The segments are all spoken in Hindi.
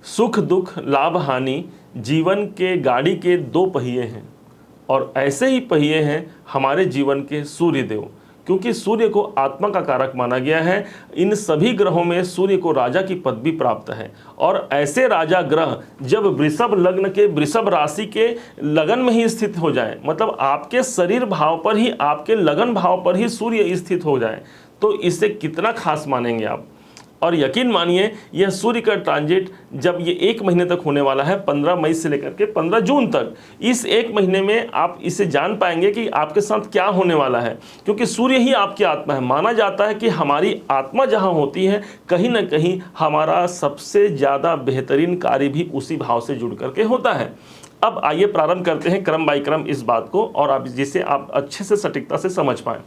सुख दुख लाभ हानि जीवन के गाड़ी के दो पहिए हैं, और ऐसे ही पहिए हैं हमारे जीवन के सूर्य देव, क्योंकि सूर्य को आत्मा का कारक माना गया है। इन सभी ग्रहों में सूर्य को राजा की पदवी प्राप्त है, और ऐसे राजा ग्रह जब वृषभ लग्न के वृषभ राशि के लगन में ही स्थित हो जाए, मतलब आपके शरीर भाव पर ही, आपके लगन भाव पर ही सूर्य स्थित हो जाए, तो इसे कितना खास मानेंगे आप। और यकीन मानिए यह सूर्य का ट्रांजिट जब ये 1 महीने तक होने वाला है, 15 मई से लेकर के 15 जून तक, इस 1 महीने में आप इसे जान पाएंगे कि आपके साथ क्या होने वाला है, क्योंकि सूर्य ही आपकी आत्मा है। माना जाता है कि हमारी आत्मा जहाँ होती है, कहीं ना कहीं हमारा सबसे ज़्यादा बेहतरीन कार्य भी उसी भाव से जुड़ करके होता है। अब आइए प्रारंभ करते हैं क्रम बाय क्रम इस बात को, और आप जिसे आप अच्छे से सटीकता से समझ पाएँ।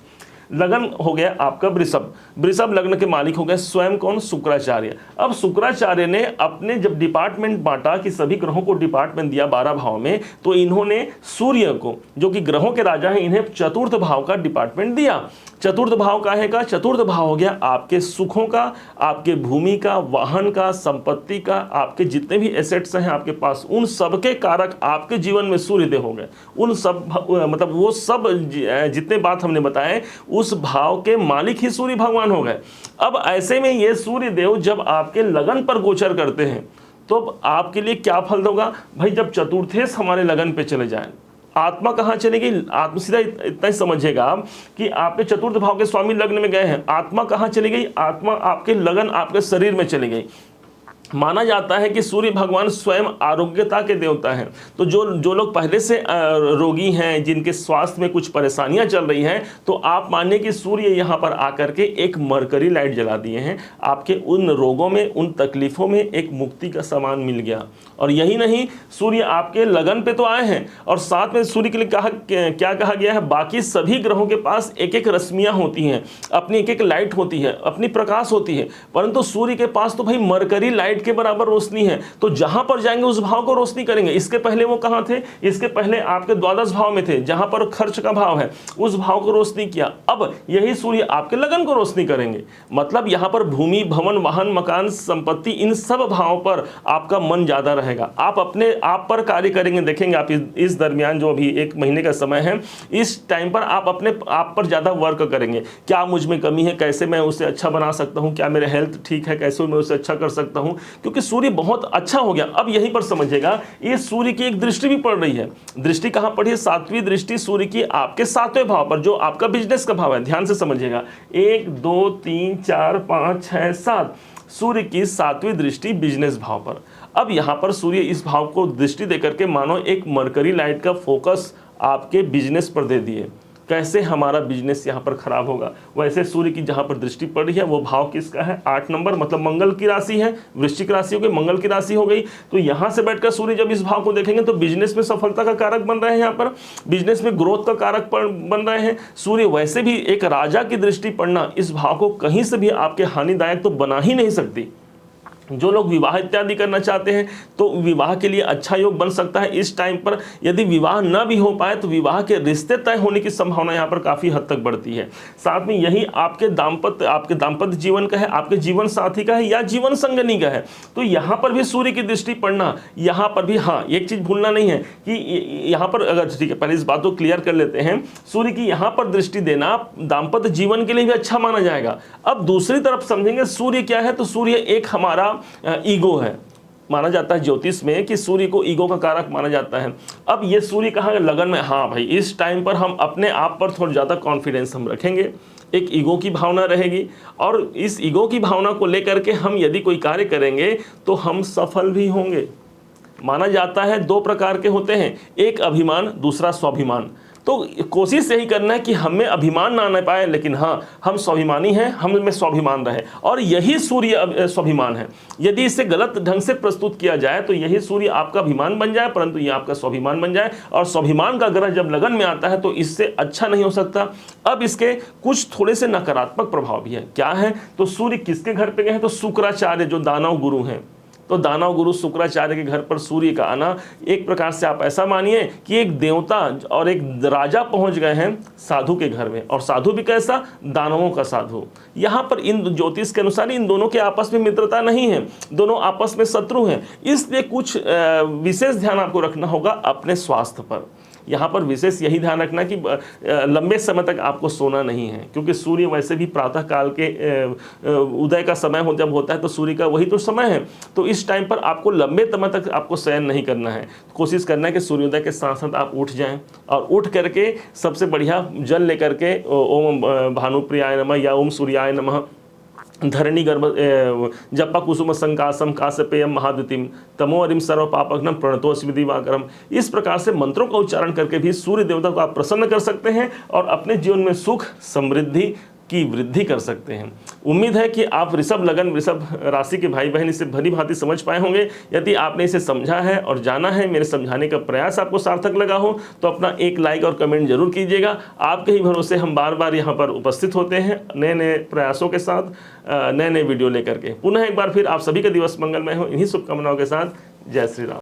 लगन हो गया आपका वृषभ, वृषभ लग्न के मालिक हो गए स्वयं कौन, शुक्राचार्य। अब शुक्राचार्य ने अपने जब डिपार्टमेंट बांटा कि सभी ग्रहों को डिपार्टमेंट दिया 12 भाव में, तो इन्होंने सूर्य को, जो कि ग्रहों के राजा हैं, इन्हें चतुर्थ भाव का डिपार्टमेंट दिया। चतुर्थ भाव का है का, चतुर्थ भाव हो गया आपके सुखों का, आपके भूमि का, वाहन का, संपत्ति का, आपके जितने भी एसेट्स हैं आपके पास, उन सब के कारक आपके जीवन में सूर्यदेव हो गए। उन सब मतलब वो सब जितने बात हमने बताए, उस भाव के मालिक ही सूर्य भगवान हो गए। अब ऐसे में ये सूर्य देव जब आपके लगन पर गोचर करते हैं, तो आपके लिए क्या फल होगा भाई। जब चतुर्थेश हमारे लगन पे चले जाए, आत्मा कहाँ चली गई, आत्मा सीधा इतना ही समझिएगा आप कि आपके चतुर्थ भाव के स्वामी लग्न में गए हैं, आत्मा कहाँ चली गई, आत्मा आपके लगन आपके शरीर में चली गई। माना जाता है कि सूर्य भगवान स्वयं आरोग्यता के देवता हैं। तो जो लोग पहले से रोगी हैं, जिनके स्वास्थ्य में कुछ परेशानियां चल रही हैं, तो आप मानिए कि सूर्य यहाँ पर आकर के एक मरकरी लाइट जला दिए हैं, आपके उन रोगों में, उन तकलीफ़ों में एक मुक्ति का सामान मिल गया। और यही नहीं, सूर्य आपके लगन पे तो आए हैं, और साथ में सूर्य के लिए क्या कहा गया है, बाकी सभी ग्रहों के पास एक एक रश्मियाँ होती हैं, अपनी एक एक लाइट होती है, अपनी प्रकाश होती है, परंतु सूर्य के पास तो भाई मरकरी लाइट के बराबर रोशनी है। तो जहां पर जाएंगे उस भाव को रोशनी करेंगे। इसके पहले वो कहां थे, इसके पहले आपके द्वादश भाव में थे, जहां पर खर्च का भाव है, उस भाव को रोशनी किया। अब यही सूर्य आपके लगन को रोशनी करेंगे। मतलब यहां पर भूमि, भवन, वाहन, मकान, संपत्ति, इन सब भाव पर आपका मन ज्यादा रहेगा। आप अपने आप पर कार्य करेंगे। देखेंगे आप इस दरमियान जो अभी 1 महीने का समय है, इस टाइम पर आप अपने आप पर ज्यादा वर्क करेंगे। क्या मुझ में कमी है, कैसे मैं उसे अच्छा बना सकता हूं, क्या मेरे हेल्थ ठीक है, कैसे मैं उसे अच्छा कर सकता हूं, क्योंकि सूर्य बहुत अच्छा हो गया। अब यहीं पर समझिएगा, ये सूर्य की एक दृष्टि भी पड़ रही है। दृष्टि कहां पड़ी है, 7वीं दृष्टि सूर्य की आपके 7वें भाव पर, जो आपका बिजनेस का भाव है। ध्यान से समझिएगा, 1 2 3 4 5 6 7, सूर्य की 7वीं दृष्टि बिजनेस भाव पर। अब यहां पर सूर्य इस भाव को दृष्टि देकर के मानो एक मरकरी लाइट का फोकस आपके बिजनेस पर दे दिए। कैसे हमारा बिजनेस यहाँ पर खराब होगा। वैसे सूर्य की जहाँ पर दृष्टि पड़ रही है, वो भाव किसका है, 8 नंबर, मतलब मंगल की राशि है, वृश्चिक राशि हो गई, मंगल की राशि हो गई। तो यहाँ से बैठकर सूर्य जब इस भाव को देखेंगे, तो बिजनेस में सफलता का कारक बन रहे हैं, यहाँ पर बिजनेस में ग्रोथ का कारक बन रहे हैं सूर्य। वैसे भी एक राजा की दृष्टि पड़ना इस भाव को कहीं से भी आपके हानिदायक तो बना ही नहीं सकती। जो लोग विवाह इत्यादि करना चाहते हैं, तो विवाह के लिए अच्छा योग बन सकता है इस टाइम पर। यदि विवाह न भी हो पाए, तो विवाह के रिश्ते तय होने की संभावना यहाँ पर काफ़ी हद तक बढ़ती है। साथ में यही आपके दाम्पत्य जीवन का है, आपके जीवन साथी का है, या जीवन संगनी का है, तो यहाँ पर भी सूर्य की दृष्टि पड़ना, यहाँ पर भी हाँ एक चीज़ भूलना नहीं है कि यहाँ पर, अगर ठीक है पहले इस बात को क्लियर कर लेते हैं, सूर्य की यहाँ पर दृष्टि देना दाम्पत्य जीवन के लिए भी अच्छा माना जाएगा। अब दूसरी तरफ समझेंगे सूर्य क्या है, तो सूर्य एक हमारा ईगो है। माना जाता है ज्योतिष में कि सूर्य को ईगो का कारक माना जाता है। अब ये सूर्य कहाँ है, लगन में। हाँ भाई, इस टाइम पर हम अपने आप पर थोड़ा ज़्यादा कॉन्फिडेंस हम रखेंगे, एक ईगो की भावना रहेगी, और इस ईगो की भावना को लेकर के हम यदि कोई कार्य करेंगे तो हम सफल भी होंगे। माना जाता है 2 प्रकार के होते हैं, एक अभिमान, दूसरा स्वाभिमान। तो कोशिश यही करना है कि हमें अभिमान ना आने पाए, लेकिन हाँ हम स्वाभिमानी हैं, हम में स्वाभिमान रहे, और यही सूर्य स्वाभिमान है। यदि इसे गलत ढंग से प्रस्तुत किया जाए तो यही सूर्य आपका अभिमान बन जाए, परंतु ये आपका स्वाभिमान बन जाए। और स्वाभिमान का ग्रह जब लगन में आता है तो इससे अच्छा नहीं हो सकता। अब इसके कुछ थोड़े से नकारात्मक प्रभाव भी है। क्या है, तो सूर्य किसके घर पे गए हैं, तो शुक्राचार्य जो दानव गुरु हैं, तो दानव गुरु शुक्राचार्य के घर पर सूर्य का आना, एक प्रकार से आप ऐसा मानिए कि एक देवता और एक राजा पहुंच गए हैं साधु के घर में, और साधु भी कैसा, दानवों का साधु। यहाँ पर इन ज्योतिष के अनुसार इन दोनों के आपस में मित्रता नहीं है, दोनों आपस में शत्रु हैं। इसलिए कुछ विशेष ध्यान आपको रखना होगा अपने स्वास्थ्य पर। यहाँ पर विशेष यही ध्यान रखना कि लंबे समय तक आपको सोना नहीं है, क्योंकि सूर्य वैसे भी प्रातः काल के उदय का समय हो जब होता है तो सूर्य का वही तो समय है। तो इस टाइम पर आपको लंबे समय तक आपको शयन नहीं करना है। कोशिश करना है कि सूर्योदय के साथ साथ आप उठ जाएं, और उठ करके सबसे बढ़िया जल लेकर के ओम भानुप्रियाय नमः या ओम सूर्याय नमः, धरणी गर्भ जपा कुसुम संकासम काश्यपेयम महाद्युतिम तमोअरिम सर्व पापघ्नम प्रणतोस्मि दिवाकरम, इस प्रकार से मंत्रों का उच्चारण करके भी सूर्य देवता को आप प्रसन्न कर सकते हैं और अपने जीवन में सुख समृद्धि की वृद्धि कर सकते हैं। उम्मीद है कि आप वृषभ लगन वृषभ राशि के भाई बहन इसे भली भांति समझ पाए होंगे। यदि आपने इसे समझा है और जाना है, मेरे समझाने का प्रयास आपको सार्थक लगा हो, तो अपना एक लाइक और कमेंट जरूर कीजिएगा। आपके ही भरोसे हम बार बार यहाँ पर उपस्थित होते हैं नए नए प्रयासों के साथ, नए नए वीडियो लेकर के। पुनः एक बार फिर आप सभी का दिवस मंगलमय हो, इन्हीं शुभकामनाओं के साथ। जय श्री राम।